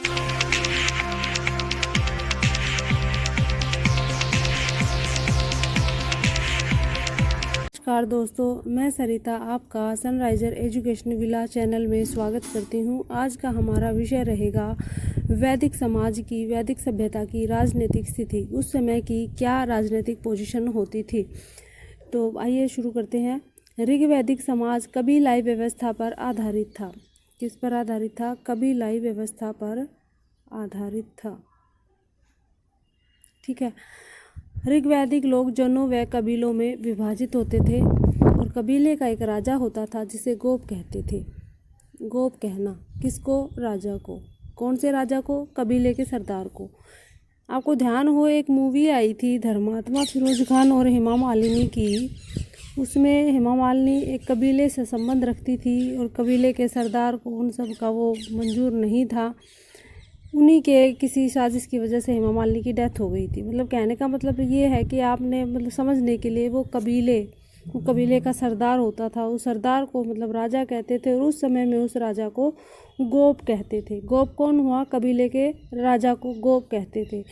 नमस्कार दोस्तों, मैं सरिता आपका सनराइजर एजुकेशन विला चैनल में स्वागत करती हूँ। आज का हमारा विषय रहेगा वैदिक समाज की, वैदिक सभ्यता की राजनीतिक स्थिति। उस समय की क्या राजनीतिक पोजीशन होती थी। तो आइए शुरू करते हैं। ऋग्वैदिक समाज कबीलाई व्यवस्था पर आधारित था। किस पर आधारित था? कबीलाई व्यवस्था पर आधारित था। ठीक है। ऋग्वैदिक लोग जनों व कबीलों में विभाजित होते थे और कबीले का एक राजा होता था जिसे गोप कहते थे। गोप कहना किसको? राजा को। कौन से राजा को? कबीले के सरदार को। आपको ध्यान हो, एक मूवी आई थी धर्मात्मा फिरोज खान और हेमा मालिनी की। उसमें हेमा मालिनी एक कबीले से संबंध रखती थी और कबीले के सरदार को उन सब का वो मंजूर नहीं था। उन्हीं के किसी साजिश की वजह से हेमा मालिनी की डेथ हो गई थी। मतलब कहने का मतलब ये है कि आपने मतलब समझने के लिए वो कबीले का सरदार होता था। उस सरदार को मतलब राजा कहते थे और उस समय में उस राजा को गोप कहते थे। गोप कौन हुआ? कबीले के राजा को गोप कहते थे।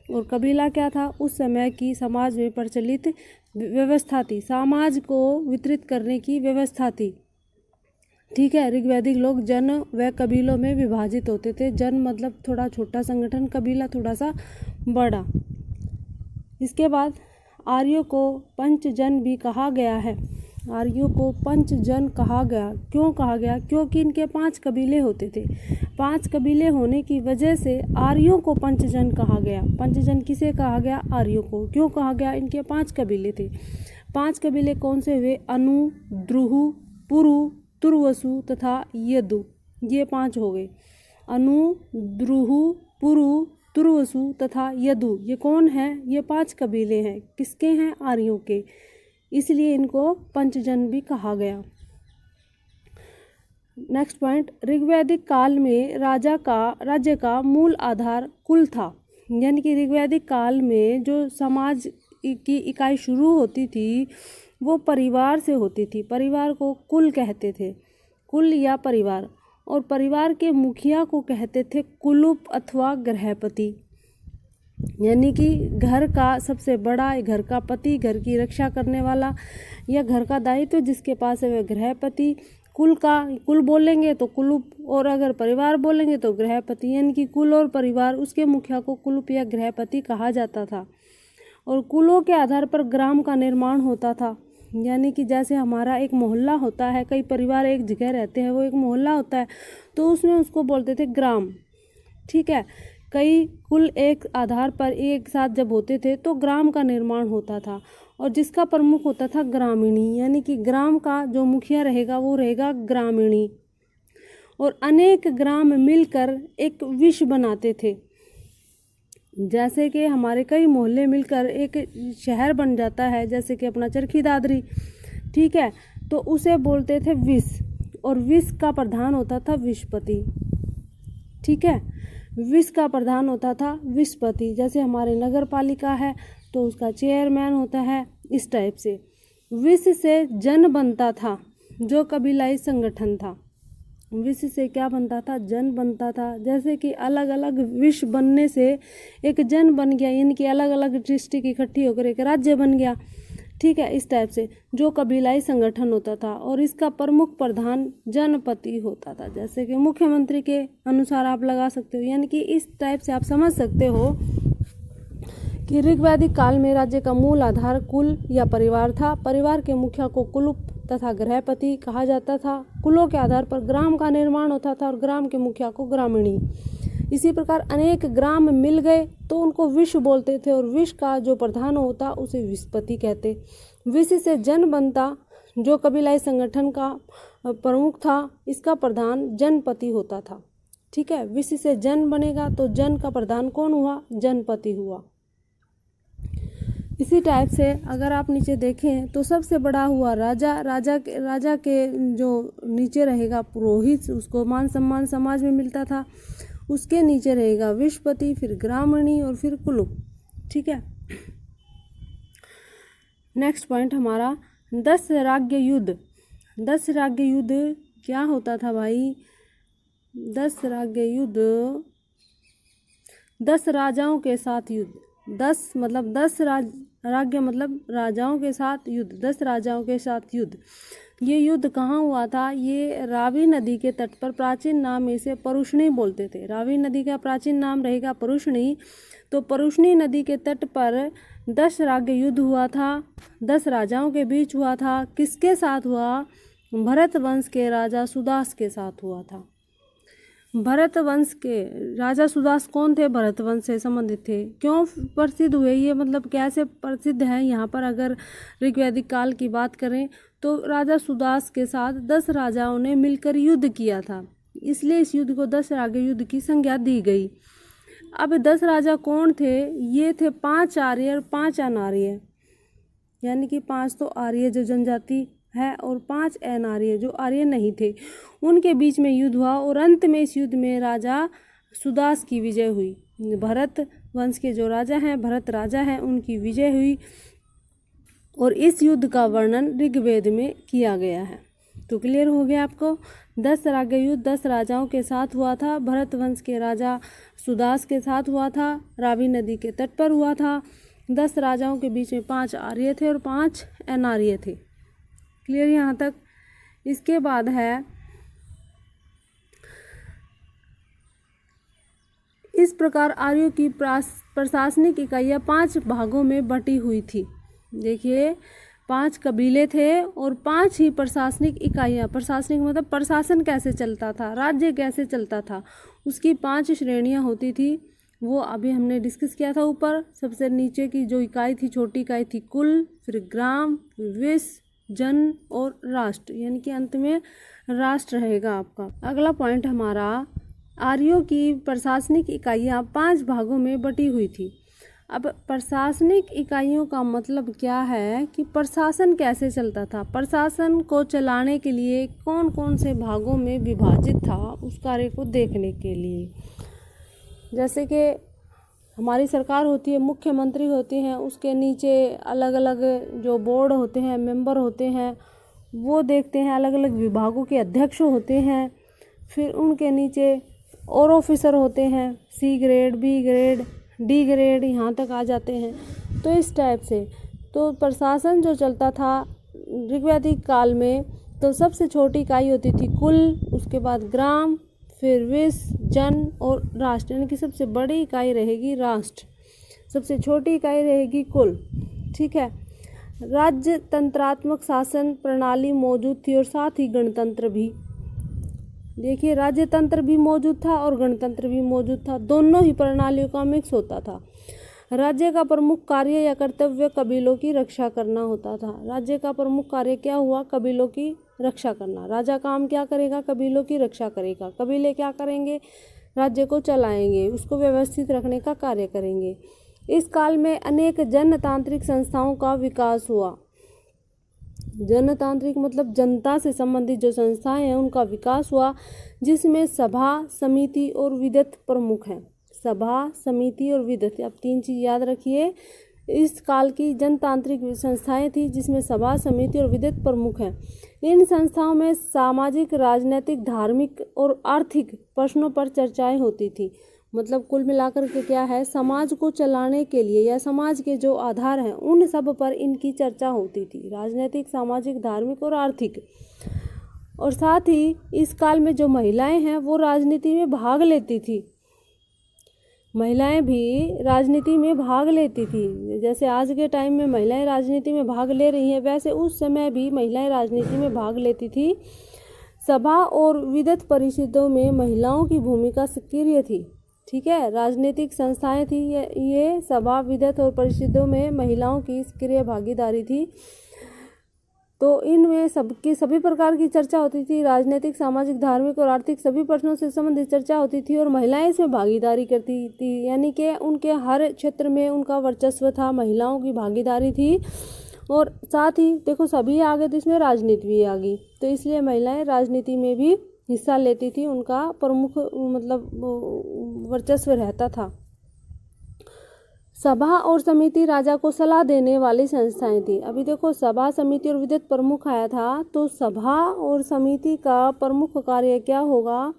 और कबीला क्या था? उस समय की समाज में प्रचलित व्यवस्था थी, समाज को वितरित करने की व्यवस्था थी। ठीक है। ऋग्वैदिक लोग जन व कबीलों में विभाजित होते थे। जन मतलब थोड़ा छोटा संगठन, कबीला थोड़ा सा बड़ा। इसके बाद आर्यों को पंचजन भी कहा गया है। आर्यों को पंचजन कहा गया। क्यों कहा गया? क्योंकि इनके 5 कबीले होते थे। 5 कबीले होने की वजह से आर्यों को पंचजन कहा गया। पंचजन किसे कहा गया? आर्यों को। क्यों कहा गया? इनके 5 कबीले थे। 5 कबीले कौन से हुए? अनु, द्रुहु, पुरु, तुर्वसु तथा यदु। ये 5 हो गए। अनु, द्रुहु, पुरु, तुर्वसु तथा यदु। ये कौन है? ये 5 कबीले हैं। किसके हैं? आर्यों के। इसलिए इनको पंचजन भी कहा गया। नेक्स्ट पॉइंट, ऋग्वैदिक काल में राज्य का मूल आधार कुल था। यानी कि ऋग्वैदिक काल में जो समाज की इकाई शुरू होती थी वो परिवार से होती थी। परिवार को कुल कहते थे, कुल या परिवार। और परिवार के मुखिया को कहते थे कुलुप अथवा गृहपति। यानी कि घर का सबसे बड़ा, घर का पति, घर की रक्षा करने वाला या घर का दायित्व जिसके पास है वह गृहपति। कुल बोलेंगे तो कुलुप, और अगर परिवार बोलेंगे तो गृहपति। यानी कि कुल और परिवार, उसके मुखिया को कुलुप या गृहपति कहा जाता था। और कुलों के आधार पर ग्राम का निर्माण होता था। यानी कि जैसे हमारा एक मोहल्ला होता है, कई परिवार एक जगह रहते हैं, वो एक मोहल्ला होता है, तो उसमें उसको बोलते थे ग्राम। ठीक है। कई कुल एक आधार पर एक साथ जब होते थे तो ग्राम का निर्माण होता था और जिसका प्रमुख होता था ग्रामीणी। यानी कि ग्राम का जो मुखिया रहेगा वो रहेगा ग्रामीणी। और अनेक ग्राम मिलकर एक विश्व बनाते थे। जैसे कि हमारे कई मोहल्ले मिलकर एक शहर बन जाता है, जैसे कि अपना चरखी दादरी। ठीक है। तो उसे बोलते थे विस, और विस का प्रधान होता था विस्पति। ठीक है। विस का प्रधान होता था विस्पति। जैसे हमारे नगर पालिका है तो उसका चेयरमैन होता है। इस टाइप से विस से जन बनता था, जो कबीलाई संगठन था। विश से क्या बनता था? जन बनता था। जैसे कि अलग अलग विश बनने से एक जन बन गया, यानी कि अलग अलग डिस्ट्रिक्ट इकट्ठी होकर एक राज्य बन गया। ठीक है। इस टाइप से जो कबीलाई संगठन होता था और इसका प्रमुख प्रधान जनपति होता था। जैसे कि मुख्यमंत्री के अनुसार आप लगा सकते हो। यानी कि इस टाइप से आप समझ सकते हो कि ऋग्वैदिक काल में राज्य का मूल आधार कुल या परिवार था। परिवार के मुखिया को कुलुप तथा गृहपति कहा जाता था। कुलों के आधार पर ग्राम का निर्माण होता था और ग्राम के मुखिया को ग्रामीणी। इसी प्रकार अनेक ग्राम मिल गए तो उनको विश्व बोलते थे और विश्व का जो प्रधान होता उसे विस्पति कहते। विश्व से जन बनता, जो कबीलाई संगठन का प्रमुख था, इसका प्रधान जनपति होता था। ठीक है। विश्व से जन बनेगा तो जन का प्रधान कौन हुआ? जनपति हुआ। इसी टाइप से अगर आप नीचे देखें तो सबसे बड़ा हुआ राजा। राजा के जो नीचे रहेगा पुरोहित, उसको मान सम्मान समाज में मिलता था। उसके नीचे रहेगा विस्पति, फिर ग्रामणी और फिर कुलुप। ठीक है। नेक्स्ट पॉइंट हमारा 10 राज्य युद्ध। 10 राज्य युद्ध क्या होता था भाई? 10 राज्य युद्ध 10 राजाओं के साथ युद्ध। 10 मतलब 10 राज्य मतलब राजाओं के साथ युद्ध, 10 राजाओं के साथ युद्ध। ये युद्ध कहाँ हुआ था? ये रावी नदी के तट पर। प्राचीन नाम इसे परुष्णी बोलते थे। रावी नदी का प्राचीन नाम रहेगा परुष्णी। तो परुष्णी नदी के तट पर 10 राज्य युद्ध हुआ था, 10 राजाओं के बीच हुआ था। किसके साथ हुआ? भरत वंश के राजा सुदास के साथ हुआ था। भरत वंश के राजा सुदास कौन थे? भरत वंश से संबंधित थे। क्यों प्रसिद्ध हुए ये, मतलब कैसे प्रसिद्ध है? यहाँ पर अगर ऋग्वैदिक काल की बात करें तो राजा सुदास के साथ 10 राजाओं ने मिलकर युद्ध किया था, इसलिए इस युद्ध को 10 राज्य युद्ध की संज्ञा दी गई। अब 10 राजा कौन थे? ये थे 5 आर्य और 5 अनार्य, यानी कि 5 तो आर्य जो जनजाति है और 5 अनार्य जो आर्य नहीं थे, उनके बीच में युद्ध हुआ और अंत में इस युद्ध में राजा सुदास की विजय हुई। भरत वंश के जो राजा हैं, भरत राजा हैं, उनकी विजय हुई और इस युद्ध का वर्णन ऋग्वेद में किया गया है। तो क्लियर हो गया आपको? 10 राज्य युद्ध 10 राजाओं के साथ हुआ था। भरत वंश के राजा सुदास के साथ हुआ था, रावी नदी के तट पर हुआ था। 10 राजाओं के बीच में 5 आर्य थे और 5 अनार्य थे। क्लियर यहाँ तक? इसके बाद है, इस प्रकार आर्यों की प्रशासनिक इकाइयाँ 5 भागों में बटी हुई थी। देखिए 5 कबीले थे और 5 ही प्रशासनिक इकाइयाँ। प्रशासनिक मतलब प्रशासन कैसे चलता था, राज्य कैसे चलता था, उसकी 5 श्रेणियाँ होती थी। वो अभी हमने डिस्कस किया था ऊपर। सबसे नीचे की जो इकाई थी, छोटी इकाई थी कुल, फिर ग्राम, विश्व, जन और राष्ट्र, यानी कि अंत में राष्ट्र रहेगा आपका। अगला पॉइंट हमारा, आर्यों की प्रशासनिक इकाइयाँ 5 भागों में बटी हुई थी। अब प्रशासनिक इकाइयों का मतलब क्या है कि प्रशासन कैसे चलता था, प्रशासन को चलाने के लिए कौन कौन से भागों में विभाजित था, उस कार्य को देखने के लिए। जैसे कि हमारी सरकार होती है, मुख्यमंत्री होती हैं, उसके नीचे अलग अलग जो बोर्ड होते हैं, मेंबर होते हैं, वो देखते हैं। अलग अलग विभागों के अध्यक्ष होते हैं, फिर उनके नीचे और ऑफिसर होते हैं, C grade, B grade, D grade, यहाँ तक आ जाते हैं। तो इस टाइप से तो प्रशासन जो चलता था ऋग्वैदिक काल में, तो सबसे छोटी इकाई होती थी कुल, उसके बाद ग्राम, फिर विश्व, जन और राष्ट्र, यानी कि सबसे बड़ी इकाई रहेगी राष्ट्र, सबसे छोटी इकाई रहेगी कुल। ठीक है। राज्य तंत्रात्मक शासन प्रणाली मौजूद थी और साथ ही गणतंत्र भी। देखिए राज्य तंत्र भी मौजूद था और गणतंत्र भी मौजूद था, दोनों ही प्रणालियों का मिक्स होता था। राज्य का प्रमुख कार्य या कर्तव्य कबीलों की रक्षा करना होता था। राज्य का प्रमुख कार्य क्या हुआ? कबीलों की रक्षा करना। राजा काम क्या करेगा? कबीलों की रक्षा करेगा। कबीले क्या करेंगे? राज्य को चलाएंगे, उसको व्यवस्थित रखने का कार्य करेंगे। इस काल में अनेक जनतांत्रिक संस्थाओं का विकास हुआ। जनतांत्रिक मतलब जनता से संबंधित जो संस्थाएं हैं उनका विकास हुआ, जिसमें सभा, समिति और विदत प्रमुख हैं। सभा, समिति और विदत, अब 3 चीज़ याद रखिए। इस काल की जनतांत्रिक संस्थाएं थी जिसमें सभा, समिति और विदत प्रमुख हैं। इन संस्थाओं में सामाजिक, राजनीतिक, धार्मिक और आर्थिक प्रश्नों पर चर्चाएं होती थी। मतलब कुल मिलाकर के क्या है, समाज को चलाने के लिए या समाज के जो आधार हैं उन सब पर इनकी चर्चा होती थी, राजनीतिक, सामाजिक, धार्मिक और आर्थिक। और साथ ही इस काल में जो महिलाएं हैं वो राजनीति में भाग लेती थी। महिलाएं भी राजनीति में भाग लेती थी। जैसे आज के टाइम में महिलाएं राजनीति में भाग ले रही हैं, वैसे उस समय भी महिलाएं राजनीति में भाग लेती थी। सभा और विदत परिषदों में महिलाओं की भूमिका सक्रिय थी। ठीक है, राजनीतिक संस्थाएं थी ये सभा, विदत और परिषदों में महिलाओं की सक्रिय भागीदारी थी। तो इनमें सभी प्रकार की चर्चा होती थी, राजनीतिक, सामाजिक, धार्मिक और आर्थिक सभी प्रश्नों से संबंधित चर्चा होती थी और महिलाएं इसमें भागीदारी करती थी, यानी कि उनके हर क्षेत्र में उनका वर्चस्व था, महिलाओं की भागीदारी थी। और साथ ही देखो सभी आ गए तो इसमें राजनीति भी आ गई, तो इसलिए महिलाएं राजनीति में भी हिस्सा लेती थी, उनका प्रमुख मतलब वर्चस्व रहता था। सभा और समिति राजा को सलाह देने वाली संस्थाएं थी। अभी देखो सभा, समिति और विदत प्रमुख आया था, तो सभा और समिति का प्रमुख कार्य क्या होगा?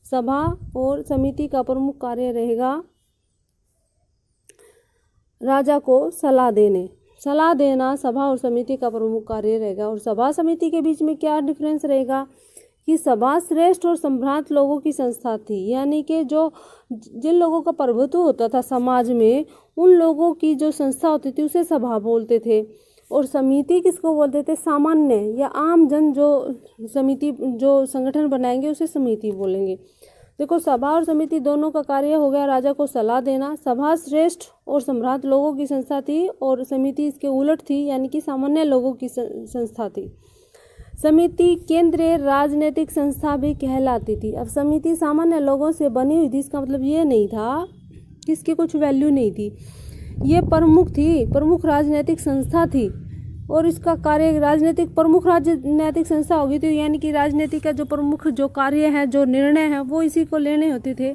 सभा और समिति का प्रमुख कार्य रहेगा राजा को सलाह देना सभा और समिति का प्रमुख कार्य रहेगा। और सभा समिति के बीच में क्या डिफरेंस रहेगा कि सभा श्रेष्ठ और संभ्रांत लोगों की संस्था थी, यानी कि जिन लोगों का प्रभुत्व होता था समाज में, उन लोगों की जो संस्था होती थी उसे सभा बोलते थे। और समिति किसको बोलते थे? सामान्य या आम जन जो संगठन बनाएंगे उसे समिति बोलेंगे। देखो, सभा और समिति दोनों का कार्य हो गया राजा को सलाह देना। सभा श्रेष्ठ और सम्राट लोगों की संस्था थी और समिति इसके उलट थी, यानी कि सामान्य लोगों की संस्था थी। समिति केंद्रीय राजनीतिक संस्था भी कहलाती थी। अब समिति सामान्य लोगों से बनी हुई थी, इसका मतलब ये नहीं था कि इसकी कुछ वैल्यू नहीं थी। ये प्रमुख राजनीतिक संस्था थी और इसका कार्य प्रमुख राजनीतिक संस्था होगी तो यानी कि राजनीति का जो प्रमुख जो कार्य है, जो निर्णय है, वो इसी को लेने होते थे।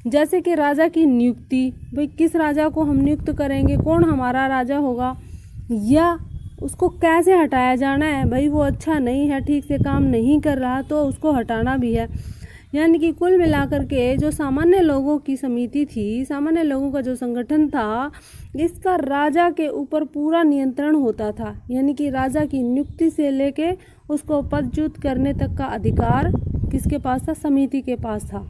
जैसे कि राजा की नियुक्ति, भाई किस राजा को हम नियुक्त करेंगे, कौन हमारा राजा होगा, या उसको कैसे हटाया जाना है, भाई वो अच्छा नहीं है, ठीक से काम नहीं कर रहा तो उसको हटाना भी है। यानी कि कुल मिलाकर के जो सामान्य लोगों की समिति थी, सामान्य लोगों का जो संगठन था, इसका राजा के ऊपर पूरा नियंत्रण होता था। यानी कि राजा की नियुक्ति से लेके उसको पदच्युत करने तक का अधिकार किसके पास था? समिति के पास था।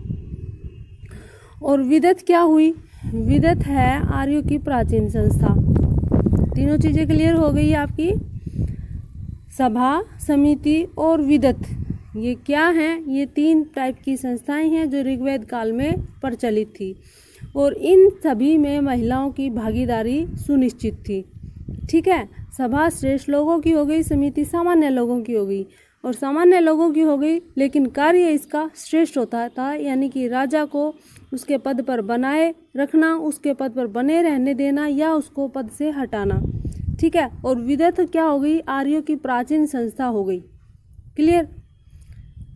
और विदत क्या हुई? विदत है आर्यों की प्राचीन संस्था। तीनों चीजें क्लियर हो गई आपकी। सभा, समिति और विदत, ये क्या हैं? ये 3 टाइप की संस्थाएं हैं जो ऋग्वेद काल में प्रचलित थी और इन सभी में महिलाओं की भागीदारी सुनिश्चित थी। ठीक है, सभा श्रेष्ठ लोगों की हो गई, समिति सामान्य लोगों की हो गई। और सामान्य लोगों की हो गई, लेकिन कार्य इसका श्रेष्ठ होता था, यानी कि राजा को उसके पद पर बनाए रखना, उसके पद पर बने रहने देना या उसको पद से हटाना। ठीक है, और विदत क्या हो गई? आर्यों की प्राचीन संस्था हो गई। क्लियर?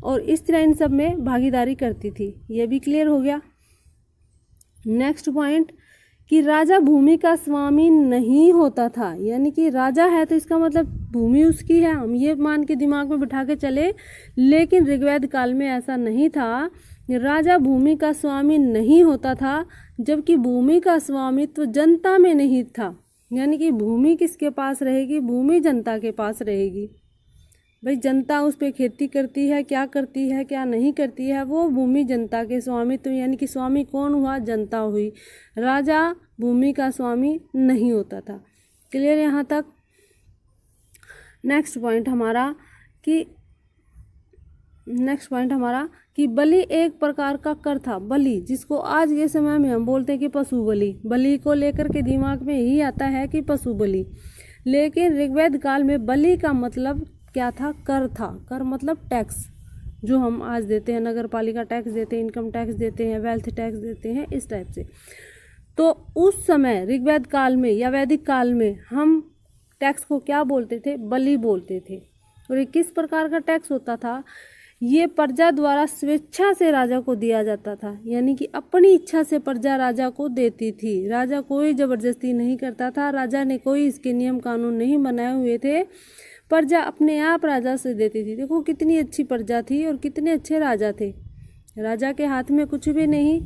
और इस तरह इन सब में भागीदारी करती थी, ये भी क्लियर हो गया। नेक्स्ट पॉइंट कि राजा भूमि का स्वामी नहीं होता था, यानी कि राजा है तो इसका मतलब भूमि उसकी है, हम ये मान के दिमाग में बिठा के चले। लेकिन ऋग्वेद काल में ऐसा नहीं था, राजा भूमि का स्वामी नहीं होता था, जबकि भूमि का स्वामित्व जनता में नहीं था। यानी कि भूमि किसके पास रहेगी? भूमि जनता के पास रहेगी। भाई जनता उस पे खेती करती है, क्या करती है क्या नहीं करती है, वो भूमि जनता के स्वामित्व, यानी कि स्वामी कौन हुआ? जनता हुई। राजा भूमि का स्वामी नहीं होता था। क्लियर यहाँ तक? नेक्स्ट पॉइंट हमारा कि बलि एक प्रकार का कर था। बलि, जिसको आज के समय में हम बोलते हैं कि पशु बलि, बलि को लेकर के दिमाग में यही आता है कि पशु बलि। लेकिन ऋग्वेद काल में बलि का मतलब क्या था? कर था। कर मतलब टैक्स, जो हम आज देते हैं, नगर पालिका टैक्स देते हैं, इनकम टैक्स देते हैं, वेल्थ टैक्स देते हैं, इस टाइप से। तो उस समय ऋग्वेद काल में या वैदिक काल में हम टैक्स को क्या बोलते थे? बलि बोलते थे। और ये किस प्रकार का टैक्स होता था? ये प्रजा द्वारा स्वेच्छा से राजा को दिया जाता था, यानी कि अपनी इच्छा से प्रजा राजा को देती थी। राजा कोई जबरदस्ती नहीं करता था, राजा ने कोई इसके नियम कानून नहीं बनाए हुए थे, प्रजा अपने आप राजा से देती थी। देखो कितनी अच्छी प्रजा थी और कितने अच्छे राजा थे। राजा के हाथ में कुछ भी नहीं,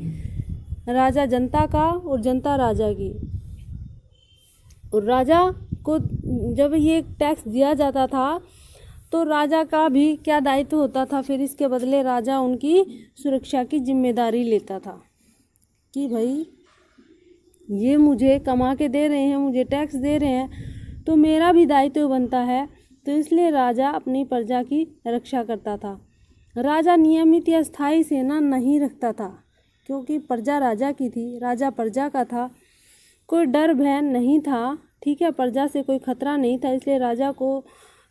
राजा जनता का और जनता राजा की। और राजा को जब ये टैक्स दिया जाता था तो राजा का भी क्या दायित्व होता था? फिर इसके बदले राजा उनकी सुरक्षा की जिम्मेदारी लेता था कि भाई ये मुझे कमा के दे रहे हैं, मुझे टैक्स दे रहे हैं, तो मेरा भी दायित्व बनता है। तो इसलिए राजा अपनी प्रजा की रक्षा करता था। राजा नियमित या स्थायी सेना नहीं रखता था, क्योंकि प्रजा राजा की थी, राजा प्रजा का था, कोई डर भय नहीं था। ठीक है, प्रजा से कोई खतरा नहीं था, इसलिए राजा को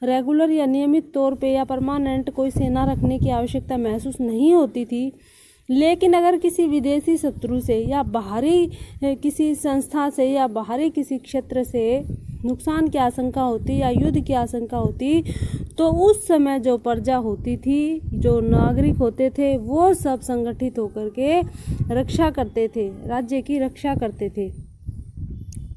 रेगुलर या नियमित तौर पे या परमानेंट कोई सेना रखने की आवश्यकता महसूस नहीं होती थी। लेकिन अगर किसी विदेशी शत्रु से या बाहरी किसी संस्था से या बाहरी किसी क्षेत्र से नुकसान की आशंका होती या युद्ध की आशंका होती, तो उस समय जो प्रजा होती थी, जो नागरिक होते थे, वो सब संगठित होकर के रक्षा करते थे, राज्य की रक्षा करते थे।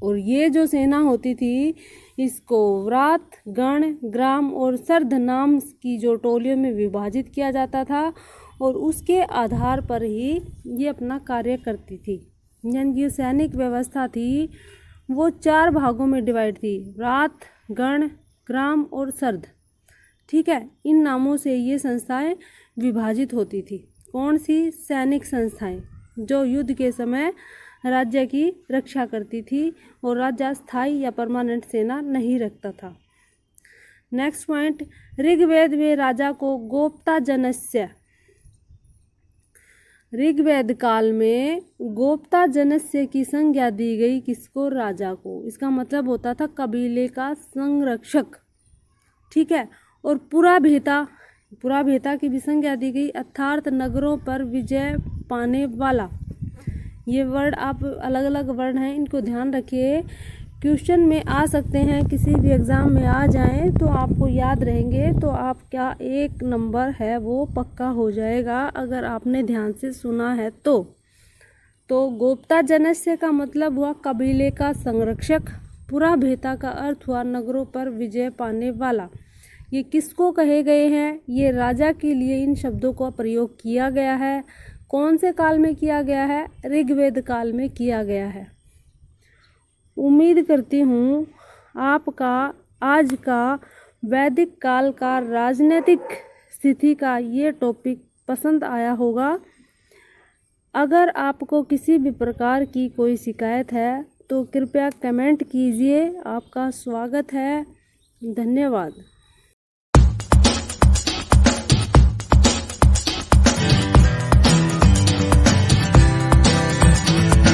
और ये जो सेना होती थी, इसको व्रात, गण, ग्राम और सर्ध नाम की जो टोलियों में विभाजित किया जाता था और उसके आधार पर ही ये अपना कार्य करती थी। यानी ये सैनिक व्यवस्था थी, वो 4 भागों में डिवाइड थी, रात, गण, ग्राम और सर्द। ठीक है, इन नामों से ये संस्थाएं विभाजित होती थी। कौन सी? सैनिक संस्थाएं, जो युद्ध के समय राज्य की रक्षा करती थी और राजा स्थायी या परमानेंट सेना नहीं रखता था। नेक्स्ट पॉइंट, ऋग्वेद में राजा को गोप्ता जनस्य, ऋग्वेद काल में गोप्ता जनस्य की संज्ञा दी गई किसको? राजा को। इसका मतलब होता था कबीले का संरक्षक। ठीक है, और पुराभेता की भी संज्ञा दी गई, अर्थात नगरों पर विजय पाने वाला। ये वर्ड आप अलग अलग वर्ड हैं, इनको ध्यान रखिए, क्वेश्चन में आ सकते हैं, किसी भी एग्ज़ाम में आ जाएं तो आपको याद रहेंगे, तो आपका 1 नंबर है वो पक्का हो जाएगा अगर आपने ध्यान से सुना है तो गोप्ता जनस्य का मतलब हुआ कबीले का संरक्षक, पुराभेता का अर्थ हुआ नगरों पर विजय पाने वाला। ये किसको कहे गए हैं? ये राजा के लिए इन शब्दों का प्रयोग किया गया है। कौन से काल में किया गया है? ऋग्वेद काल में किया गया है। उम्मीद करती हूँ आपका आज का वैदिक काल का राजनीतिक स्थिति का ये टॉपिक पसंद आया होगा। अगर आपको किसी भी प्रकार की कोई शिकायत है तो कृपया कमेंट कीजिए। आपका स्वागत है। धन्यवाद।